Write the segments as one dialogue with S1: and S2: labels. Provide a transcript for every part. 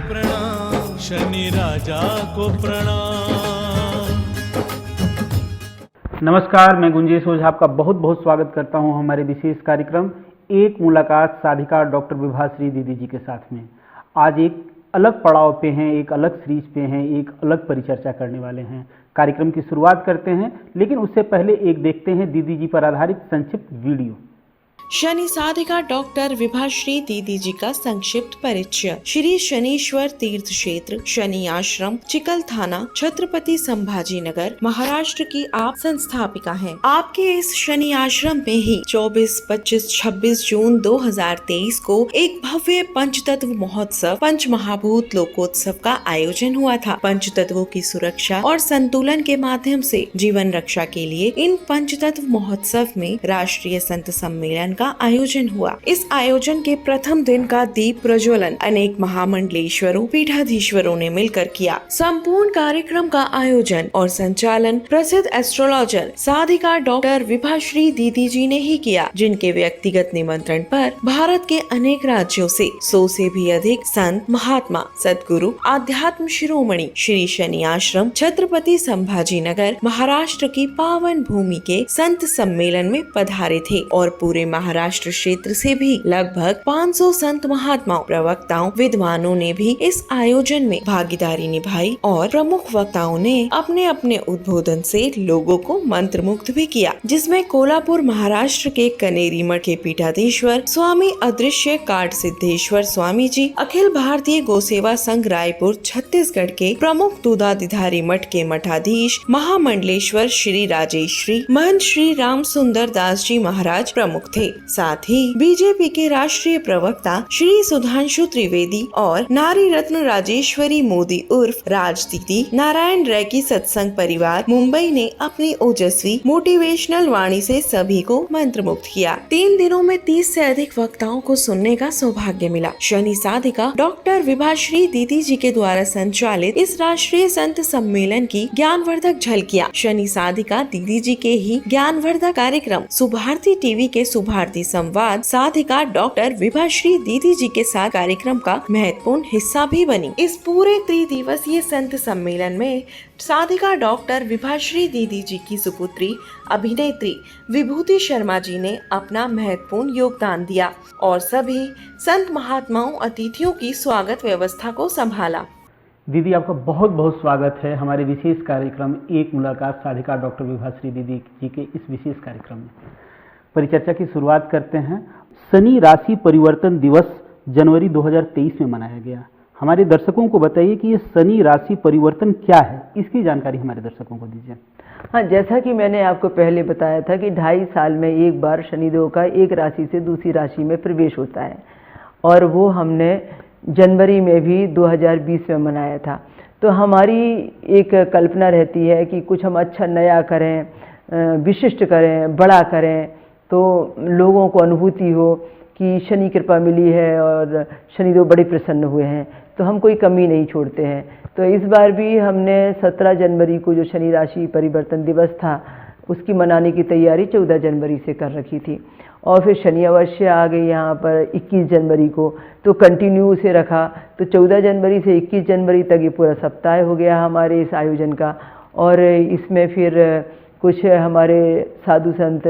S1: प्रणाम, शनि राजा को प्रणाम।
S2: नमस्कार, मैं गुंजेश ओझा आपका बहुत बहुत स्वागत करता हूं हमारे विशेष कार्यक्रम एक मुलाकात साधिका डॉक्टर विभाश्री दीदी जी के साथ में। आज एक अलग पड़ाव पे हैं, एक अलग सीरीज पे हैं, एक अलग परिचर्चा करने वाले हैं। कार्यक्रम की शुरुआत करते हैं, लेकिन उससे पहले एक देखते हैं दीदी जी पर आधारित संक्षिप्त वीडियो।
S3: शनि साधिका डॉक्टर विभाश्री दीदी जी का संक्षिप्त परिचय। श्री शनीश्वर तीर्थ क्षेत्र शनि आश्रम चिकल थाना छत्रपति संभाजी नगर महाराष्ट्र की आप संस्थापिका हैं। आपके इस शनि आश्रम में ही 24, 25, 26 जून 2023 को एक भव्य पंचतत्व महोत्सव पंच महाभूत लोकोत्सव का आयोजन हुआ था। पंचतत्वों की सुरक्षा और संतुलन के माध्यम से जीवन रक्षा के लिए इन पंचतत्व महोत्सव में राष्ट्रीय संत सम्मेलन का आयोजन हुआ। इस आयोजन के प्रथम दिन का दीप प्रज्वलन अनेक महामंडलेश्वरों पीठाधीश्वरों ने मिलकर किया। संपूर्ण कार्यक्रम का आयोजन और संचालन प्रसिद्ध एस्ट्रोलॉजर साधिका डॉक्टर विभाश्री दीदी जी ने ही किया, जिनके व्यक्तिगत निमंत्रण पर भारत के अनेक राज्यों से 100 से भी अधिक संत महात्मा सद्गुरु आध्यात्म शिरोमणि श्री शनि आश्रम छत्रपति संभाजी नगर महाराष्ट्र की पावन भूमि के संत सम्मेलन में पधारे थे और पूरे महाराष्ट्र क्षेत्र से भी लगभग 500 संत महात्माओं प्रवक्ताओं विद्वानों ने भी इस आयोजन में भागीदारी निभाई और प्रमुख वक्ताओं ने अपने अपने उद्बोधन से लोगों को मंत्रमुग्ध भी किया, जिसमें कोल्हापुर महाराष्ट्र के कनेरी मठ के पीठाधीश्वर स्वामी अदृश्य काट सिद्धेश्वर स्वामी जी, अखिल भारतीय गोसेवा संघ रायपुर छत्तीसगढ़ के प्रमुख दूधाधिधारी मठ के मठाधीश महामंडलेश्वर श्री राजेश्वरी महंत श्री राम सुंदर दास जी महाराज प्रमुख थे। साथ ही बीजेपी के राष्ट्रीय प्रवक्ता श्री सुधांशु त्रिवेदी और नारी रत्न राजेश्वरी मोदी उर्फ राज दीदी नारायण रैकी सत्संग परिवार मुंबई ने अपनी ओजस्वी मोटिवेशनल वाणी से सभी को मंत्रमुग्ध किया। 3 दिनों में 30 से अधिक वक्ताओं को सुनने का सौभाग्य मिला। शनि साधिका डॉक्टर विभाश्री दीदी जी के द्वारा संचालित इस राष्ट्रीय संत सम्मेलन की ज्ञानवर्धक झलकियां शनि साधिका दीदी जी के ही ज्ञानवर्धक कार्यक्रम सुभारती टीवी के सुभारती संवाद साधिका डॉक्टर विभाश्री दीदी जी के साथ कार्यक्रम का महत्वपूर्ण हिस्सा भी बनी। इस पूरे 3 दिवसीय संत सम्मेलन में साधिका डॉक्टर विभाश्री दीदी जी की सुपुत्री अभिनेत्री विभूति शर्मा जी ने अपना महत्वपूर्ण योगदान दिया और सभी संत महात्माओं अतिथियों की स्वागत व्यवस्था को संभाला।
S2: दीदी, आपका बहुत बहुत स्वागत है हमारे विशेष कार्यक्रम एक मुलाकात साधिका डॉक्टर विभाश्री दीदी जी के इस विशेष कार्यक्रम में। परिचर्चा की शुरुआत करते हैं। शनि राशि परिवर्तन दिवस जनवरी 2023 में मनाया गया। हमारे दर्शकों को बताइए कि ये शनि राशि परिवर्तन क्या है, इसकी जानकारी हमारे दर्शकों को दीजिए।
S4: हाँ, जैसा कि मैंने आपको पहले बताया था कि 2.5 साल में एक बार शनिदेव का एक राशि से दूसरी राशि में प्रवेश होता है और वो हमने जनवरी में भी 2020 में मनाया था। तो हमारी एक कल्पना रहती है कि कुछ हम अच्छा नया करें, विशिष्ट करें, बड़ा करें, तो लोगों को अनुभूति हो कि शनि कृपा मिली है और शनिदेव बड़े प्रसन्न हुए हैं, तो हम कोई कमी नहीं छोड़ते हैं। तो इस बार भी हमने 17 जनवरी को जो शनि राशि परिवर्तन दिवस था उसकी मनाने की तैयारी 14 जनवरी से कर रखी थी और फिर शनि अवश्य आ गई यहाँ पर 21 जनवरी को, तो कंटिन्यू उसे रखा। तो 14 जनवरी से 21 जनवरी तक ये पूरा सप्ताह हो गया हमारे इस आयोजन का। और इसमें फिर कुछ हमारे साधु संत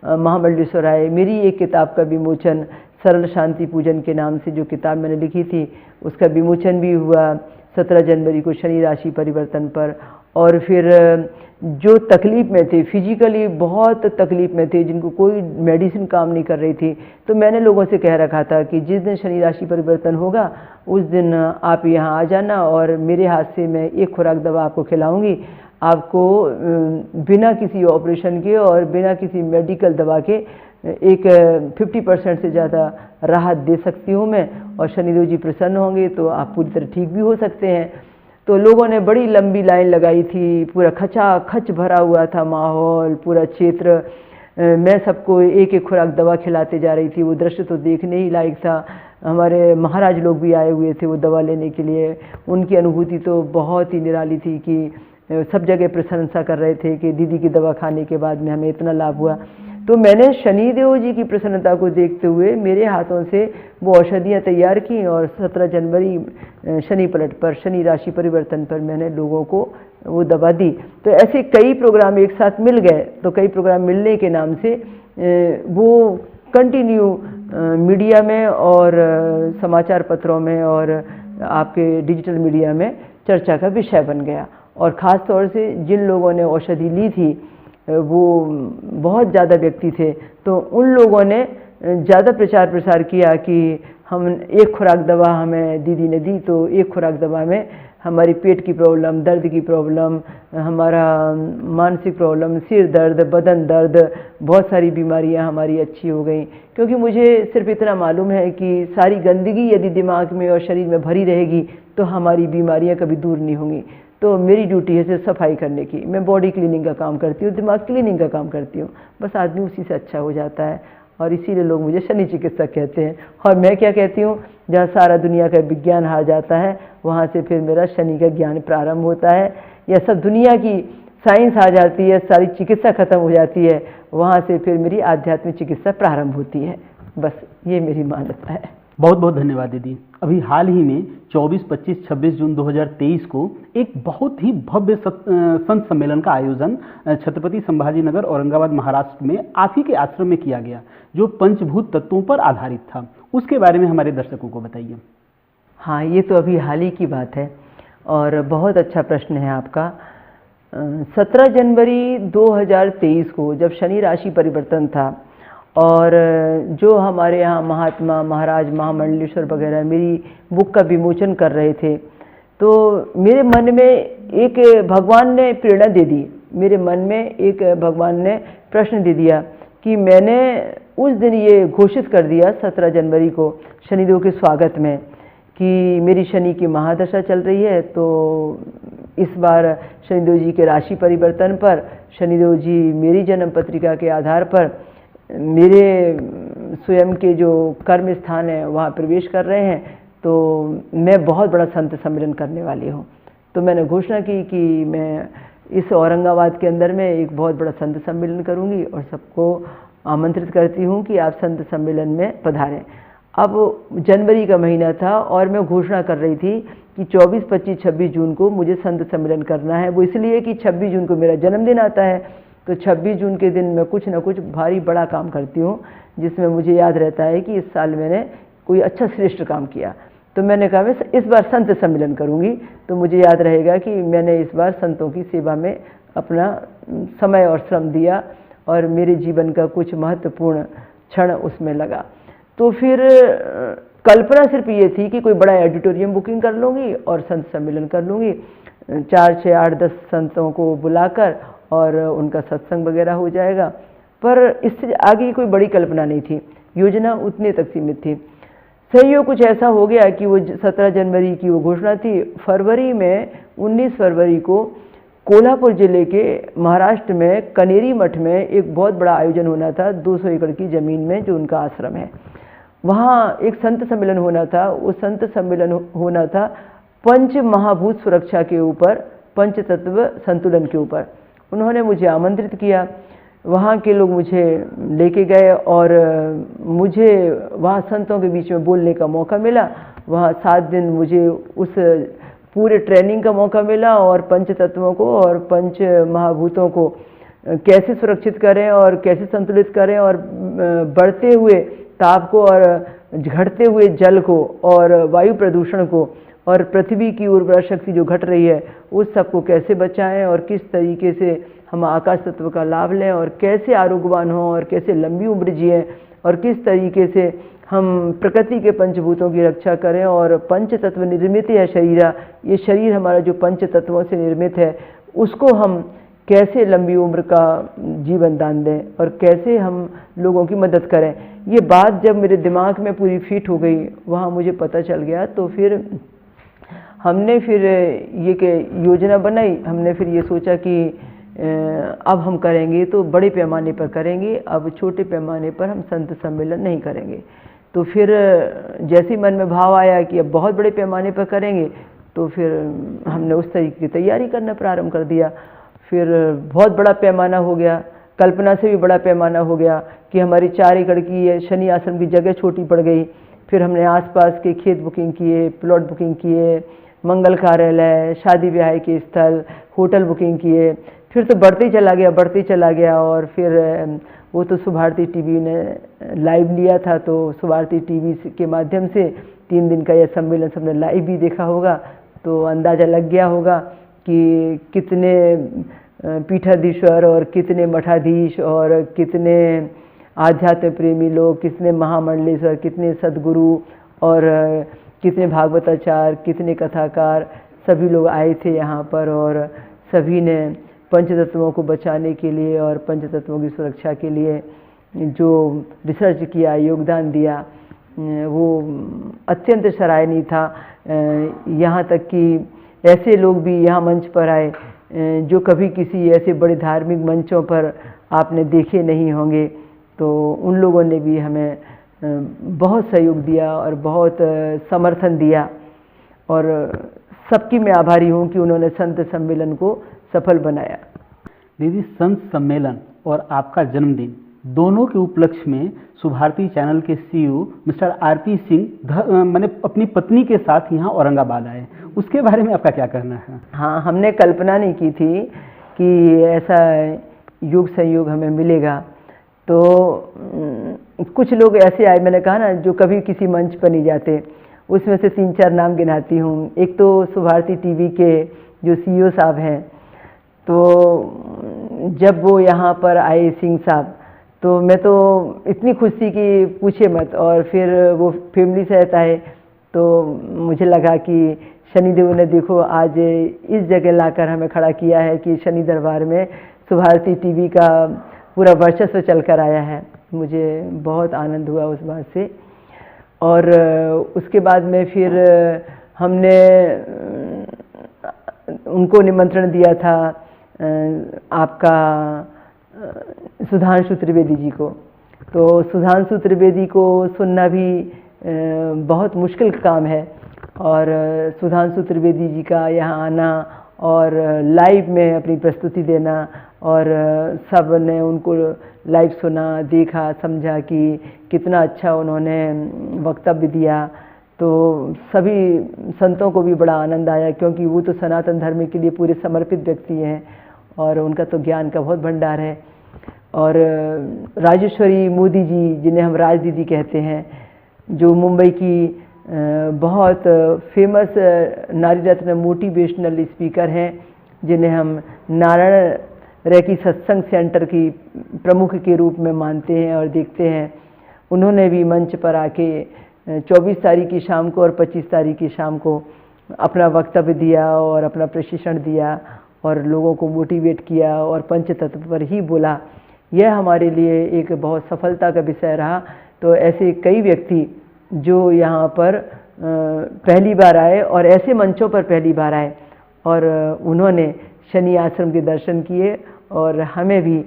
S4: महामंडलेश्वर आए। मेरी एक किताब का विमोचन सरल शांति पूजन के नाम से जो किताब मैंने लिखी थी उसका विमोचन भी हुआ 17 जनवरी को शनि राशि परिवर्तन पर। और फिर जो तकलीफ़ में थे, फिजिकली बहुत तकलीफ़ में थे, जिनको कोई मेडिसिन काम नहीं कर रही थी, तो मैंने लोगों से कह रखा था कि जिस दिन शनि राशि परिवर्तन होगा उस दिन आप यहाँ आ जाना और मेरे हाथ से मैं एक खुराक दवा आपको खिलाऊंगी। आपको बिना किसी ऑपरेशन के और बिना किसी मेडिकल दवा के एक 50% से ज़्यादा राहत दे सकती हूँ मैं, और शनिदेव जी प्रसन्न होंगे तो आप पूरी तरह ठीक भी हो सकते हैं। तो लोगों ने बड़ी लंबी लाइन लगाई थी, पूरा खचाखच भरा हुआ था माहौल, पूरा क्षेत्र। मैं सबको एक एक खुराक दवा खिलाते जा रही थी। वो दृश्य तो देखने ही लायक था। हमारे महाराज लोग भी आए हुए थे वो दवा लेने के लिए। उनकी अनुभूति तो बहुत ही निराली थी कि सब जगह प्रशंसा कर रहे थे कि दीदी की दवा खाने के बाद में हमें इतना लाभ हुआ। तो मैंने शनिदेव जी की प्रसन्नता को देखते हुए मेरे हाथों से वो औषधियाँ तैयार की और 17 जनवरी शनि पलट पर, शनि राशि परिवर्तन पर मैंने लोगों को वो दवा दी। तो ऐसे कई प्रोग्राम एक साथ मिल गए। तो कई प्रोग्राम मिलने के नाम से वो कंटिन्यू मीडिया में और समाचार पत्रों में और आपके डिजिटल मीडिया में चर्चा का विषय बन गया। और ख़ास तौर से जिन लोगों ने औषधि ली थी वो बहुत ज़्यादा व्यक्ति थे, तो उन लोगों ने ज़्यादा प्रचार प्रसार किया कि हम एक खुराक दवा हमें दीदी ने दी, तो एक खुराक दवा में हमारी पेट की प्रॉब्लम, दर्द की प्रॉब्लम, हमारा मानसिक प्रॉब्लम, सिर दर्द, बदन दर्द, बहुत सारी बीमारियां हमारी अच्छी हो गई। क्योंकि मुझे सिर्फ इतना मालूम है कि सारी गंदगी यदि दिमाग में और शरीर में भरी रहेगी तो हमारी बीमारियां कभी दूर नहीं होंगी। तो मेरी ड्यूटी है सिर्फ सफाई करने की। मैं बॉडी क्लीनिंग का काम करती हूँ, दिमाग क्लीनिंग का काम करती हूँ। बस आदमी उसी से अच्छा हो जाता है और इसीलिए लोग मुझे शनि चिकित्सक कहते हैं। और मैं क्या कहती हूँ, जहाँ सारा दुनिया का विज्ञान हार जाता है वहाँ से फिर मेरा शनि का ज्ञान प्रारंभ होता है। या सब दुनिया की साइंस आ जाती है, सारी चिकित्सा खत्म हो जाती है, वहाँ से फिर मेरी आध्यात्मिक चिकित्सा प्रारंभ होती है। बस ये मेरी मान्यता है।
S2: बहुत बहुत धन्यवाद दीदी। अभी हाल ही में 24, 25, 26 जून 2023 को एक बहुत ही भव्य संत सम्मेलन का आयोजन छत्रपति संभाजी नगर औरंगाबाद महाराष्ट्र में आप ही के आश्रम में किया गया, जो पंचभूत तत्वों पर आधारित था। उसके बारे में हमारे दर्शकों को बताइए।
S4: हाँ, ये तो अभी हाल ही की बात है और बहुत अच्छा प्रश्न है आपका। 17 जनवरी 2023 को जब शनि राशि परिवर्तन था और जो हमारे यहाँ महात्मा महाराज महामंडलेश्वर वगैरह मेरी बुक का विमोचन कर रहे थे, तो मेरे मन में एक भगवान ने प्रेरणा दे दी। मेरे मन में एक भगवान ने प्रश्न दे दिया कि मैंने उस दिन ये घोषित कर दिया 17 जनवरी को शनिदेव के स्वागत में कि मेरी शनि की महादशा चल रही है। तो इस बार शनिदेव जी के राशि परिवर्तन पर शनिदेव जी मेरी जन्म पत्रिका के आधार पर मेरे स्वयं के जो कर्म स्थान है वहाँ प्रवेश कर रहे हैं। तो मैं बहुत बड़ा संत सम्मेलन करने वाली हूँ। तो मैंने घोषणा की कि मैं इस औरंगाबाद के अंदर में एक बहुत बड़ा संत सम्मेलन करूँगी और सबको आमंत्रित करती हूँ कि आप संत सम्मेलन में पधारें। अब जनवरी का महीना था और मैं घोषणा कर रही थी कि 24, 25, 26 जून को मुझे संत सम्मेलन करना है। वो इसलिए कि 26 जून को मेरा जन्मदिन आता है, तो 26 जून के दिन मैं कुछ ना कुछ भारी बड़ा काम करती हूँ जिसमें मुझे याद रहता है कि इस साल मैंने कोई अच्छा श्रेष्ठ काम किया। तो मैंने कहा मैं इस बार संत सम्मेलन करूँगी, तो मुझे याद रहेगा कि मैंने इस बार संतों की सेवा में अपना समय और श्रम दिया और मेरे जीवन का कुछ महत्वपूर्ण क्षण उसमें लगा। तो फिर कल्पना सिर्फ ये थी कि कोई बड़ा ऑडिटोरियम बुकिंग कर लूँगी और संत सम्मेलन कर लूँगी, 4, 6, 8, 10 संतों को बुलाकर और उनका सत्संग वगैरह हो जाएगा। पर इससे आगे कोई बड़ी कल्पना नहीं थी, योजना उतने तक सीमित थी। संयोग कुछ ऐसा हो गया कि वो 17 जनवरी की वो घोषणा थी। फरवरी में 19 फरवरी को कोल्हापुर जिले के महाराष्ट्र में कनेरी मठ में एक बहुत बड़ा आयोजन होना था, 200 एकड़ की ज़मीन में जो उनका आश्रम है। वहाँ एक संत सम्मेलन होना था। वो संत सम्मेलन होना था पंच महाभूत सुरक्षा के ऊपर, पंच तत्व संतुलन के ऊपर। उन्होंने मुझे आमंत्रित किया, वहाँ के लोग मुझे लेके गए और मुझे वहाँ संतों के बीच में बोलने का मौका मिला। वहाँ 7 दिन मुझे उस पूरे ट्रेनिंग का मौका मिला और पंच तत्वों को और पंच महाभूतों को कैसे सुरक्षित करें और कैसे संतुलित करें और बढ़ते हुए ताप को और घटते हुए जल को और वायु प्रदूषण को और पृथ्वी की उर्वरा शक्ति जो घट रही है उस सब को कैसे बचाएं और किस तरीके से हम आकाश तत्व का लाभ लें और कैसे आरोग्यवान हों और कैसे लंबी उम्र जिएं और किस तरीके से हम प्रकृति के पंचभूतों की रक्षा करें। और पंच तत्व निर्मित है शरीर, ये शरीर हमारा जो पंच तत्वों से निर्मित है उसको हम कैसे लंबी उम्र का जीवन दान दें और कैसे हम लोगों की मदद करें। ये बात जब मेरे दिमाग में पूरी फिट हो गई, वहाँ मुझे पता चल गया। तो फिर हमने फिर ये योजना बनाई। हमने फिर ये सोचा कि अब हम करेंगे तो बड़े पैमाने पर करेंगे, अब छोटे पैमाने पर हम संत सम्मेलन नहीं करेंगे। तो फिर जैसे ही मन में भाव आया कि अब बहुत बड़े पैमाने पर करेंगे, तो फिर हमने उस तरीके की तैयारी करना प्रारंभ कर दिया। फिर बहुत बड़ा पैमाना हो गया। कल्पना से भी बड़ा पैमाना हो गया कि हमारी 4 एकड़ की ये शनि आश्रम की जगह छोटी पड़ गई। फिर हमने आसपास के खेत बुकिंग किए, प्लॉट बुकिंग किए, मंगल कार्यालय, शादी ब्याह के स्थल, होटल बुकिंग किए। फिर तो बढ़ते ही चला गया और फिर वो तो सुभारती टीवी ने लाइव लिया था, तो सुभारती टीवी के माध्यम से 3 दिन का यह सम्मेलन सबने लाइव भी देखा होगा, तो अंदाज़ा लग गया होगा कि कितने पीठाधीश्वर और कितने मठाधीश और कितने आध्यात्म प्रेमी लोग, कितने महामंडलेश्वर, कितने सद्गुरु और कितने भागवताचार्य, कितने कथाकार, सभी लोग आए थे यहाँ पर और सभी ने पंचतत्वों को बचाने के लिए और पंचतत्वों की सुरक्षा के लिए जो रिसर्च किया, योगदान दिया, वो अत्यंत सराहनीय था। यहाँ तक कि ऐसे लोग भी यहाँ मंच पर आए जो कभी किसी ऐसे बड़े धार्मिक मंचों पर आपने देखे नहीं होंगे, तो उन लोगों ने भी हमें बहुत सहयोग दिया और बहुत समर्थन दिया और सबकी मैं आभारी हूँ कि उन्होंने संत सम्मेलन को सफल बनाया।
S2: दीदी, संत सम्मेलन और आपका जन्मदिन दोनों के उपलक्ष्य में सुभारती चैनल के सीईओ मिस्टर आरपी सिंह मैंने अपनी पत्नी के साथ यहाँ औरंगाबाद आए, उसके बारे में आपका क्या कहना है?
S4: हाँ, हमने कल्पना नहीं की थी कि ऐसा योग संयोग हमें मिलेगा। तो कुछ लोग ऐसे आए, मैंने कहा ना, जो कभी किसी मंच पर नहीं जाते, उसमें से 3-4 नाम गिनाती हूँ। एक तो सुभारती टीवी के जो सीईओ साहब हैं, तो जब वो यहाँ पर आए सिंह साहब, तो मैं तो इतनी खुश थी कि पूछे मत। और फिर वो फैमिली सहित आए, तो मुझे लगा कि शनिदेव ने देखो आज इस जगह लाकर हमें खड़ा किया है कि शनि दरबार में सुभारती टीवी का पूरा वर्चस्व चलकर आया है। मुझे बहुत आनंद हुआ उस बात से। और उसके बाद में फिर हमने उनको निमंत्रण दिया था आपका सुधांशु त्रिवेदी जी को। तो सुधांशु त्रिवेदी को सुनना भी बहुत मुश्किल काम है और सुधांशु त्रिवेदी जी का यहाँ आना और लाइव में अपनी प्रस्तुति देना और सब ने उनको लाइव सुना, देखा, समझा कि कितना अच्छा उन्होंने वक्तव्य दिया। तो सभी संतों को भी बड़ा आनंद आया, क्योंकि वो तो सनातन धर्म के लिए पूरे समर्पित व्यक्ति हैं और उनका तो ज्ञान का बहुत भंडार है। और राजेश्वरी मोदी जी, जिन्हें हम राज दीदी कहते हैं, जो मुंबई की बहुत फेमस नारी रत्न मोटिवेशनल स्पीकर हैं, जिन्हें हम नारायण रैकी सत्संग सेंटर की प्रमुख के रूप में मानते हैं और देखते हैं, उन्होंने भी मंच पर आके 24 तारीख की शाम को और 25 तारीख की शाम को अपना वक्तव्य दिया और अपना प्रशिक्षण दिया और लोगों को मोटिवेट किया और पंचतत्व पर ही बोला। यह हमारे लिए एक बहुत सफलता का विषय रहा। तो ऐसे कई व्यक्ति जो यहाँ पर पहली बार आए और ऐसे मंचों पर पहली बार आए और उन्होंने शनि आश्रम के दर्शन किए और हमें भी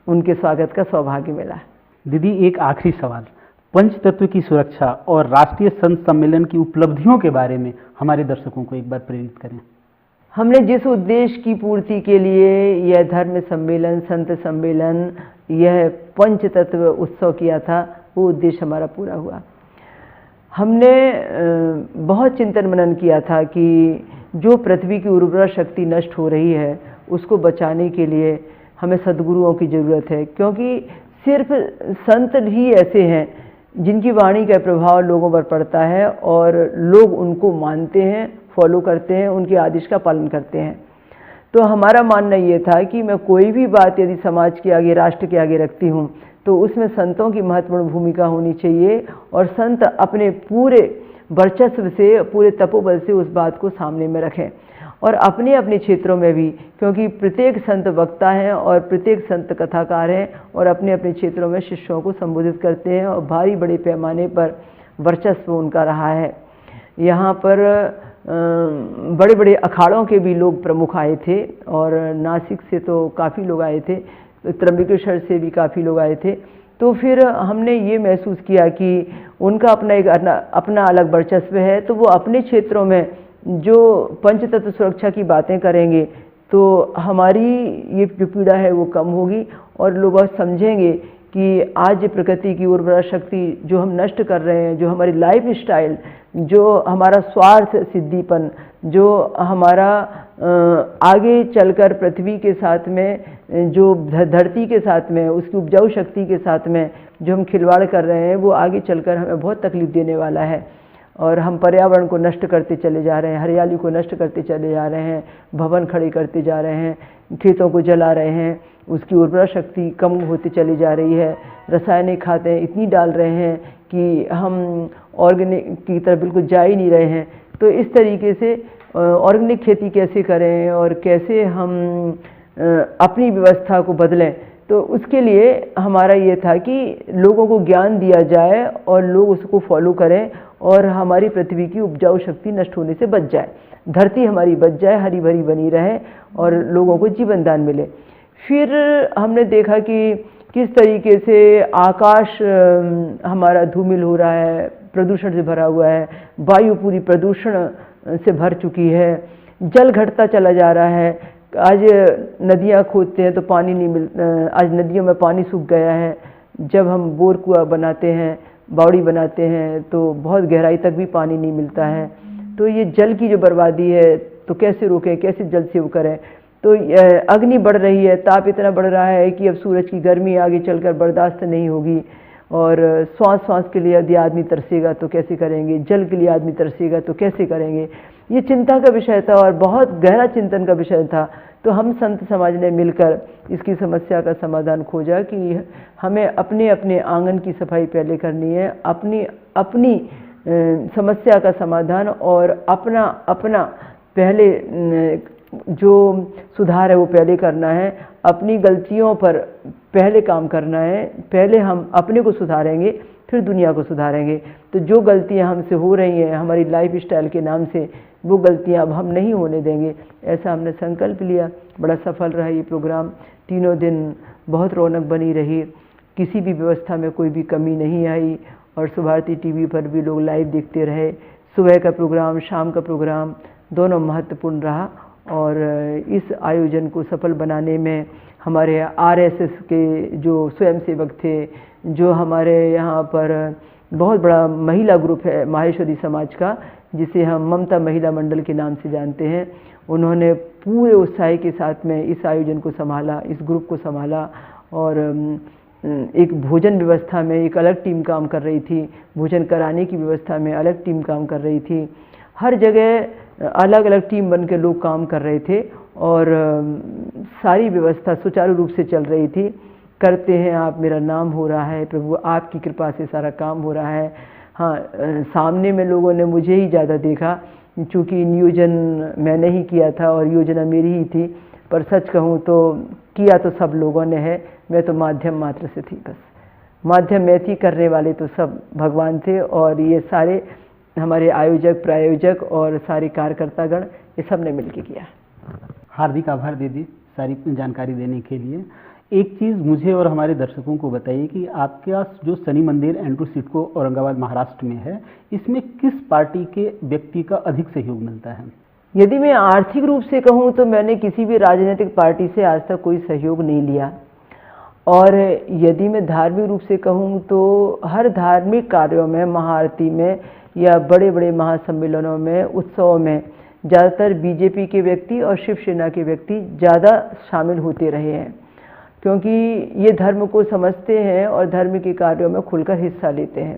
S4: उनके स्वागत का सौभाग्य मिला।
S2: दीदी, एक आखिरी सवाल, पंचतत्व की सुरक्षा और राष्ट्रीय संत सम्मेलन की उपलब्धियों के बारे में हमारे दर्शकों को एक बार प्रेरित करें।
S4: हमने जिस उद्देश्य की पूर्ति के लिए यह धर्म सम्मेलन, संत सम्मेलन, यह पंचतत्व उत्सव किया था, वो उद्देश्य हमारा पूरा हुआ। हमने बहुत चिंतन मनन किया था कि जो पृथ्वी की उर्वरा शक्ति नष्ट हो रही है, उसको बचाने के लिए हमें सद्गुरुओं की ज़रूरत है, क्योंकि सिर्फ संत ही ऐसे हैं जिनकी वाणी का प्रभाव लोगों पर पड़ता है और लोग उनको मानते हैं, फॉलो करते हैं, उनके आदेश का पालन करते हैं। तो हमारा मानना ये था कि मैं कोई भी बात यदि समाज के आगे, राष्ट्र के आगे रखती हूँ, तो उसमें संतों की महत्वपूर्ण भूमिका होनी चाहिए और संत अपने पूरे वर्चस्व से, पूरे तपोबल से उस बात को सामने में रखें और अपने अपने क्षेत्रों में भी, क्योंकि प्रत्येक संत वक्ता हैं और प्रत्येक संत कथाकार हैं और अपने अपने क्षेत्रों में शिष्यों को संबोधित करते हैं और भारी बड़े पैमाने पर वर्चस्व उनका रहा है। यहाँ पर बड़े बड़े अखाड़ों के भी लोग प्रमुख आए थे और नासिक से तो काफ़ी लोग आए थे, त्र्यंबकेश्वर से भी काफ़ी लोग आए थे। तो फिर हमने ये महसूस किया कि उनका अपना एक अपना अलग वर्चस्व है, तो वो अपने क्षेत्रों में जो पंचतत्व सुरक्षा की बातें करेंगे तो हमारी ये जो पीड़ा है वो कम होगी और लोग समझेंगे कि आज प्रकृति की उर्वरा शक्ति जो हम नष्ट कर रहे हैं, जो हमारी लाइफ स्टाइल, जो हमारा स्वार्थ सिद्धिपन, जो हमारा आगे चलकर पृथ्वी के साथ में, जो धरती के साथ में, उसकी उपजाऊ शक्ति के साथ में जो हम खिलवाड़ कर रहे हैं, वो आगे चलकर हमें बहुत तकलीफ देने वाला है। और हम पर्यावरण को नष्ट करते चले जा रहे हैं, हरियाली को नष्ट करते चले जा रहे हैं, भवन खड़े करते जा रहे हैं, खेतों को जला रहे हैं, उसकी उर्वरा शक्ति कम होती चली जा रही है, रासायनिक खादें इतनी डाल रहे हैं कि हम ऑर्गेनिक की तरफ बिल्कुल जा ही नहीं रहे हैं। तो इस तरीके से ऑर्गेनिक खेती कैसे करें और कैसे हम अपनी व्यवस्था को बदलें, तो उसके लिए हमारा ये था कि लोगों को ज्ञान दिया जाए और लोग उसको फॉलो करें और हमारी पृथ्वी की उपजाऊ शक्ति नष्ट होने से बच जाए, धरती हमारी बच जाए, हरी भरी बनी रहे और लोगों को जीवन दान मिले। फिर हमने देखा कि किस तरीके से आकाश हमारा धूमिल हो रहा है, प्रदूषण से भरा हुआ है, वायु पूरी प्रदूषण से भर चुकी है, जल घटता चला जा रहा है। आज नदियाँ खोदते हैं तो पानी नहीं आज नदियों में पानी सूख गया है। जब हम बोर कुआं बनाते हैं, बावड़ी बनाते हैं, तो बहुत गहराई तक भी पानी नहीं मिलता है। तो ये जल की जो बर्बादी है, तो कैसे रोकें, कैसे जल सेव करें। तो अग्नि बढ़ रही है, ताप इतना बढ़ रहा है कि अब सूरज की गर्मी आगे चलकर बर्दाश्त नहीं होगी। और श्वास के लिए यदि आदमी तरसेगा तो कैसे करेंगे, जल के लिए आदमी तरसेगा तो कैसे करेंगे। ये चिंता का विषय था और बहुत गहरा चिंतन का विषय था। तो हम संत समाज ने मिलकर इसकी समस्या का समाधान खोजा कि हमें अपने अपने आंगन की सफाई पहले करनी है, अपनी समस्या का समाधान और अपना पहले जो सुधार है वो पहले करना है, अपनी गलतियों पर पहले काम करना है। पहले हम अपने को सुधारेंगे, फिर दुनिया को सुधारेंगे। तो जो गलतियां हमसे हो रही हैं हमारी लाइफ स्टाइल के नाम से, वो गलतियां अब हम नहीं होने देंगे, ऐसा हमने संकल्प लिया। बड़ा सफल रहा ये प्रोग्राम, तीनों दिन बहुत रौनक बनी रही, किसी भी व्यवस्था में कोई भी कमी नहीं आई और सुभारती टीवी पर भी लोग लाइव देखते रहे। सुबह का प्रोग्राम, शाम का प्रोग्राम दोनों महत्वपूर्ण रहा। और इस आयोजन को सफल बनाने में हमारे आरएसएस के जो स्वयंसेवक थे, जो हमारे यहाँ पर बहुत बड़ा महिला ग्रुप है माहेश्वरी समाज का, जिसे हम ममता महिला मंडल के नाम से जानते हैं, उन्होंने पूरे उत्साह के साथ में इस आयोजन को संभाला, इस ग्रुप को संभाला। और एक भोजन व्यवस्था में एक अलग टीम काम कर रही थी, भोजन कराने की व्यवस्था में अलग टीम काम कर रही थी। हर जगह अलग अलग टीम बन के लोग काम कर रहे थे और सारी व्यवस्था सुचारू रूप से चल रही थी। करते हैं आप, मेरा नाम हो रहा है, प्रभु आपकी कृपा से सारा काम हो रहा है। हाँ, सामने में लोगों ने मुझे ही ज़्यादा देखा, चूँकि नियोजन मैंने ही किया था और योजना मेरी ही थी। पर सच कहूँ तो किया तो सब लोगों ने है, मैं तो माध्यम मात्र से थी। बस माध्यम में थी, करने वाले तो सब भगवान थे। और ये सारे हमारे आयोजक, प्रायोजक और सारे कार्यकर्तागण, ये सब ने मिलकर किया।
S2: हार्दिक आभार दीदी सारी जानकारी देने के लिए। एक चीज़ मुझे और हमारे दर्शकों को बताइए कि आपके पास जो शनि मंदिर एंड्रू सिडको औरंगाबाद महाराष्ट्र में है, इसमें किस पार्टी के व्यक्ति का अधिक सहयोग मिलता है?
S4: यदि मैं आर्थिक रूप से कहूँ तो मैंने किसी भी राजनीतिक पार्टी से आज तक कोई सहयोग नहीं लिया। और यदि मैं धार्मिक रूप से कहूँ तो हर धार्मिक कार्यों में, महाआरती में या बड़े बड़े महासम्मेलनों में, उत्सवों में ज़्यादातर बीजेपी के व्यक्ति और शिवसेना के व्यक्ति ज़्यादा शामिल होते रहे हैं, क्योंकि ये धर्म को समझते हैं और धर्म के कार्यों में खुलकर हिस्सा लेते हैं।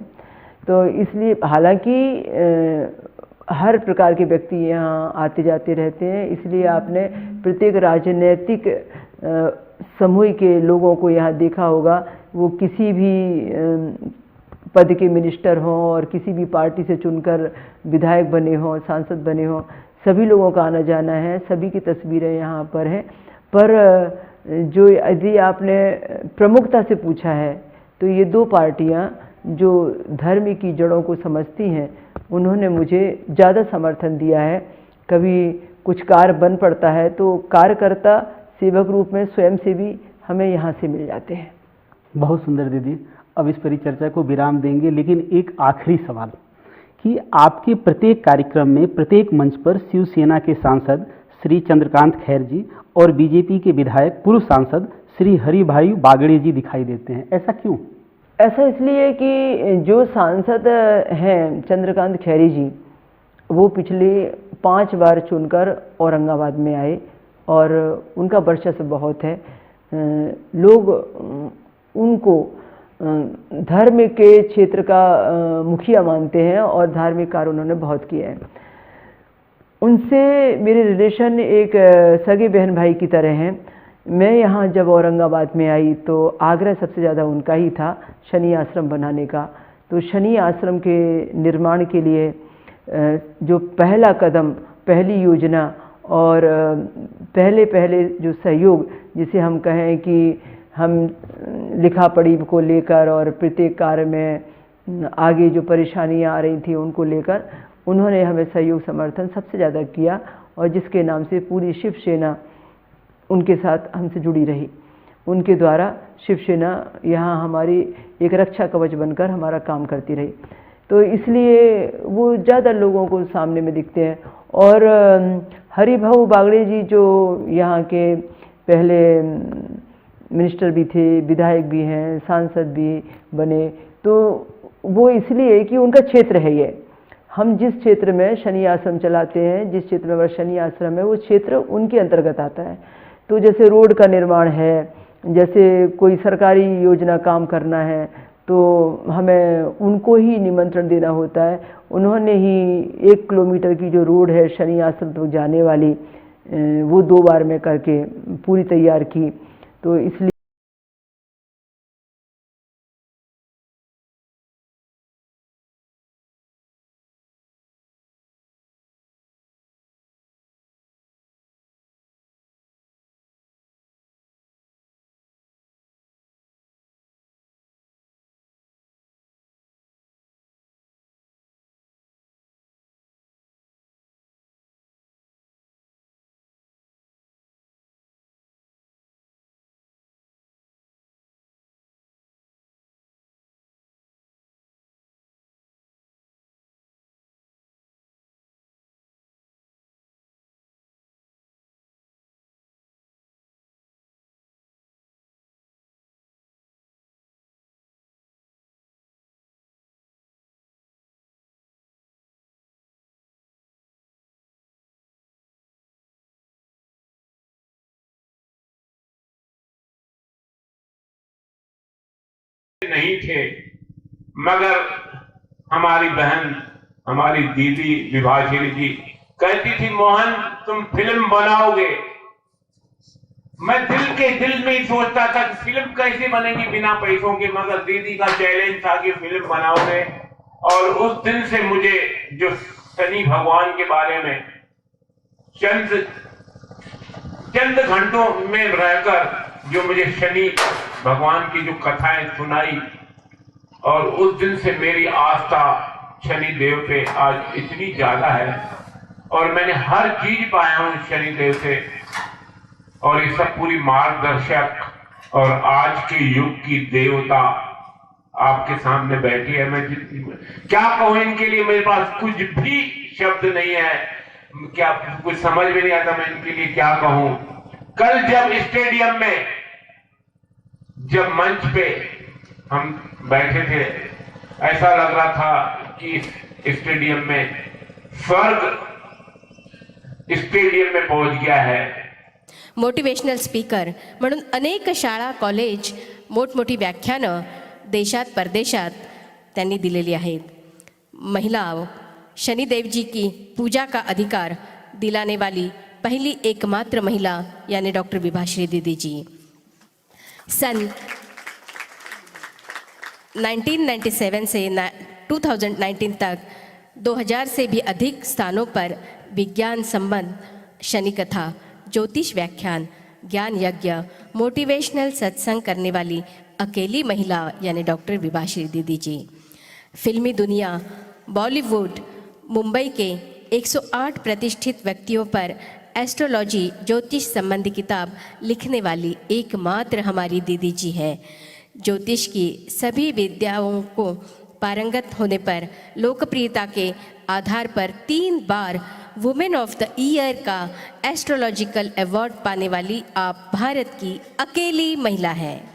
S4: तो इसलिए हालांकि हर प्रकार के व्यक्ति यहाँ आते जाते रहते हैं, इसलिए आपने प्रत्येक राजनीतिक समूह के लोगों को यहाँ देखा होगा। वो किसी भी पद के मिनिस्टर हों और किसी भी पार्टी से चुनकर विधायक बने हों, सांसद बने हों, सभी लोगों का आना जाना है, सभी की तस्वीरें यहाँ पर हैं। पर जो यदि आपने प्रमुखता से पूछा है तो ये दो पार्टियाँ जो धर्म की जड़ों को समझती हैं, उन्होंने मुझे ज़्यादा समर्थन दिया है। कभी कुछ कार्य बन पड़ता है तो कार्यकर्ता सेवक रूप में स्वयंसेवी हमें यहाँ से मिल जाते हैं।
S2: बहुत सुंदर दीदी, अब इस परिचर्चा को विराम देंगे, लेकिन एक आखिरी सवाल कि आपके प्रत्येक कार्यक्रम में, प्रत्येक मंच पर शिवसेना के सांसद श्री चंद्रकांत खैर जी और बीजेपी के विधायक पूर्व सांसद श्री हरिभाई बागड़े जी दिखाई देते हैं, ऐसा क्यों?
S4: ऐसा इसलिए कि जो सांसद हैं चंद्रकांत खैरी जी, वो पिछले 5 बार चुनकर औरंगाबाद में आए और उनका वर्चस्व बहुत है। लोग उनको धर्म के क्षेत्र का मुखिया मानते हैं और धार्मिक कार्य उन्होंने बहुत किए हैं। उनसे मेरे रिलेशन एक सगे बहन भाई की तरह हैं। मैं यहाँ जब औरंगाबाद में आई तो आग्रह सबसे ज़्यादा उनका ही था शनि आश्रम बनाने का। तो शनि आश्रम के निर्माण के लिए जो पहला कदम, पहली योजना और पहले जो सहयोग, जिसे हम कहें कि हम लिखा पढ़ी को लेकर और प्रत्येक कार्य में आगे जो परेशानियां आ रही थी उनको लेकर उन्होंने हमें सहयोग समर्थन सबसे ज़्यादा किया और जिसके नाम से पूरी शिवसेना उनके साथ हमसे जुड़ी रही। उनके द्वारा शिवसेना यहाँ हमारी एक रक्षा कवच बनकर हमारा काम करती रही। तो इसलिए वो ज़्यादा लोगों को सामने में दिखते हैं। और हरिभाऊ बागड़े जी जो यहाँ के पहले मिनिस्टर भी थे, विधायक भी हैं, सांसद भी बने, तो वो इसलिए कि उनका क्षेत्र है ये। हम जिस क्षेत्र में शनि आश्रम चलाते हैं, जिस क्षेत्र में हमारा शनि आश्रम है, वो क्षेत्र उनके अंतर्गत आता है। तो जैसे रोड का निर्माण है, जैसे कोई सरकारी योजना काम करना है, तो हमें उनको ही निमंत्रण देना होता है। उन्होंने ही 1 किलोमीटर की जो रोड है शनि आश्रम तक जाने वाली, वो 2 बार में करके पूरी तैयार की। तो इसलिए
S5: नहीं थे, मगर हमारी बहन, हमारी दीदी विभाश्री जी कहती थी, मोहन तुम फिल्म बनाओगे। मैं दिल में ही सोचता था कि फिल्म कैसे बनेगी बिना पैसों के, मगर दीदी का चैलेंज था कि फिल्म बनाओगे। और उस दिन से मुझे जो शनि भगवान के बारे में चंद घंटों में रहकर जो मुझे शनि भगवान की जो कथाएं सुनाई, और उस दिन से मेरी आस्था शनि देव पे आज इतनी ज्यादा है और मैंने हर चीज पाया हूं शनि देव से। और ये सब पूरी मार्गदर्शक और आज के युग की देवता आपके सामने बैठी है। मैं क्या कहूं इनके लिए, मेरे पास कुछ भी शब्द नहीं है, क्या कुछ समझ में नहीं आता मैं इनके लिए क्या कहूं। कल जब स्टेडियम में, जब मंच पे हम बैठे थे, ऐसा लग रहा था कि स्टेडियम में स्वर्ग स्टेडियम में पहुंच गया है।
S6: मोटिवेशनल स्पीकर म्हणून अनेक शाळा, कॉलेज, मोठमोठी व्याख्यानं देशात परदेशात त्यांनी दिलेली आहेत। महिलाओं, शनिदेव जी की पूजा का अधिकार दिलाने वाली पहली एकमात्र महिला यानी डॉक्टर विभाश्री दीदी जी। सन 1997 से 2019 तक 2000 से भी अधिक स्थानों पर विज्ञान संबंध शनि कथा, ज्योतिष व्याख्यान, ज्ञान यज्ञ, मोटिवेशनल सत्संग करने वाली अकेली महिला यानी डॉक्टर विभाश्री दीदी जी। फिल्मी दुनिया, बॉलीवुड, मुंबई के 108 प्रतिष्ठित व्यक्तियों पर एस्ट्रोलॉजी, ज्योतिष संबंधी किताब लिखने वाली एकमात्र हमारी दीदी जी है। ज्योतिष की सभी विद्याओं को पारंगत होने पर लोकप्रियता के आधार पर 3 बार वुमेन ऑफ द ईयर का एस्ट्रोलॉजिकल अवार्ड पाने वाली आप भारत की अकेली महिला हैं।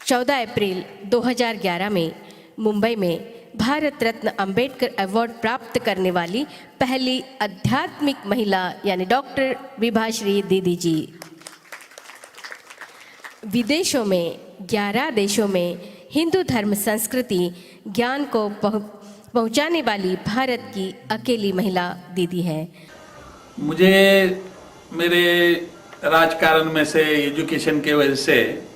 S6: 14 अप्रैल 2011 में मुंबई में भारत रत्न अंबेडकर अवार्ड प्राप्त करने वाली पहली आध्यात्मिक महिला यानी डॉक्टर विभाश्री दीदी जी। विदेशों में 11 देशों में हिंदू धर्म संस्कृति ज्ञान को पहुंचाने वाली भारत की अकेली महिला दीदी है।
S7: मुझे मेरे राजकारण में से, एजुकेशन के वजह से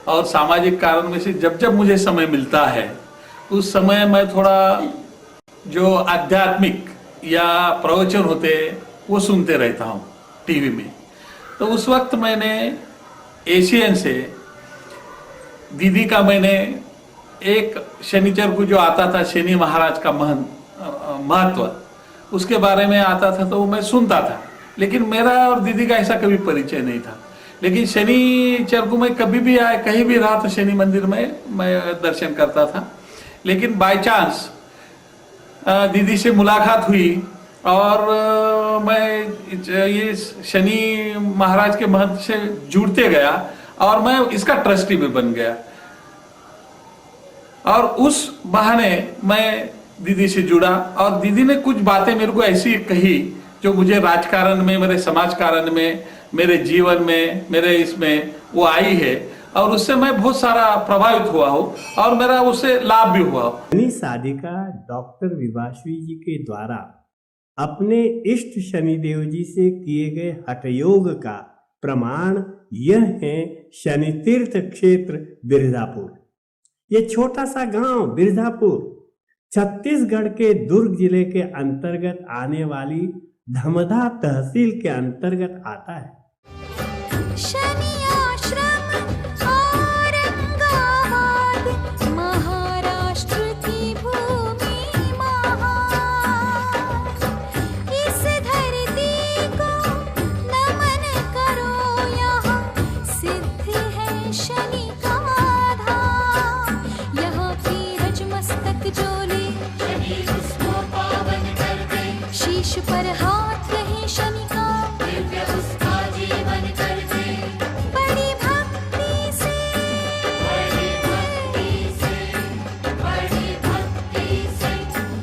S7: और सामाजिक कारण में से जब जब मुझे समय मिलता है उस समय मैं थोड़ा जो आध्यात्मिक या प्रवचन होते वो सुनते रहता हूँ टीवी में। तो उस वक्त मैंने एशियन से दीदी का मैंने एक शनिचर को जो आता था शनि महाराज का महत्व उसके बारे में आता था तो मैं सुनता था, लेकिन मेरा और दीदी का ऐसा कभी परिचय नहीं था। लेकिन शनिचर को मैं कभी भी आए कहीं भी रहा तो शनि मंदिर में मैं दर्शन करता था। लेकिन बाय चांस दीदी से मुलाकात हुई और मैं ये शनि महाराज के महत्व से जुड़ते गया और मैं इसका ट्रस्टी भी बन गया। और उस बहाने मैं दीदी से जुड़ा और दीदी ने कुछ बातें मेरे को ऐसी कही जो मुझे राजकारण में, मेरे समाजकारण में, मेरे जीवन में, मेरे इसमें वो आई है और उससे मैं बहुत सारा प्रभावित हुआ हूँ और मेरा उससे लाभ भी हुआ।
S8: शनि साधिका डॉक्टर विभाश्री जी के द्वारा अपने इष्ट शनिदेव जी से किए गए हठयोग का प्रमाण यह है शनि तीर्थ क्षेत्र बिरजापुर। ये छोटा सा गांव बिरजापुर छत्तीसगढ़ के दुर्ग जिले के अंतर्गत आने वाली धमधा तहसील के अंतर्गत आता है।
S9: शनि आश्रम औरंगाबाद महाराष्ट्र की भूमि महान, इस धरती को नमन करो, यहाँ सिद्ध है शनि का धाम, यहाँ की रजमस्तक जोली शनि उसको पावन कर दे, शीश पर हाथ रहे शनि का दिव्य उसका जीवन कर दे। बड़ी भक्ति से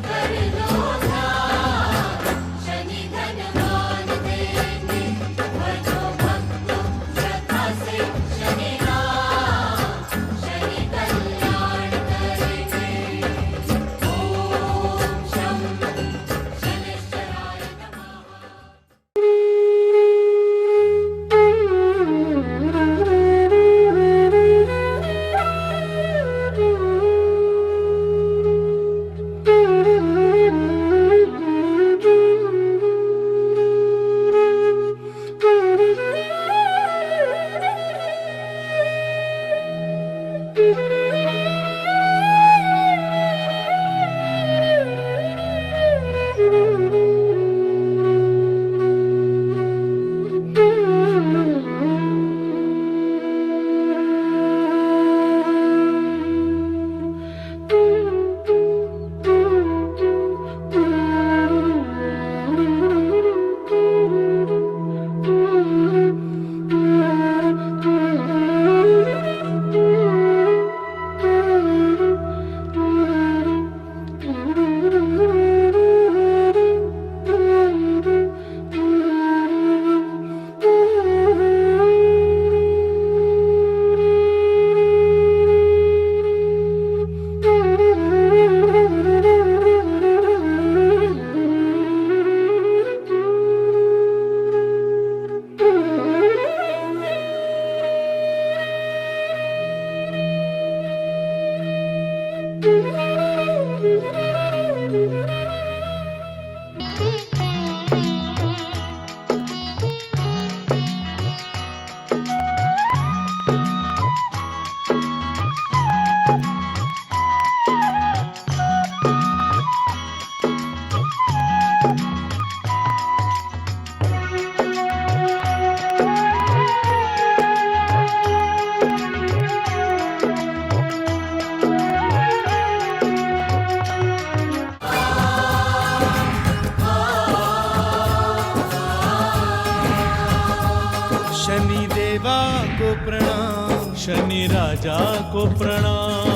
S9: कर लो ध्यान, शनि धनवान देंगे, भजो भक्तो श्रद्धा से शनि नाम, शनि कल्याण करेंगे। ओम शं शनिश्चराय नमः।
S1: प्रणाम, शनि राजा को प्रणाम।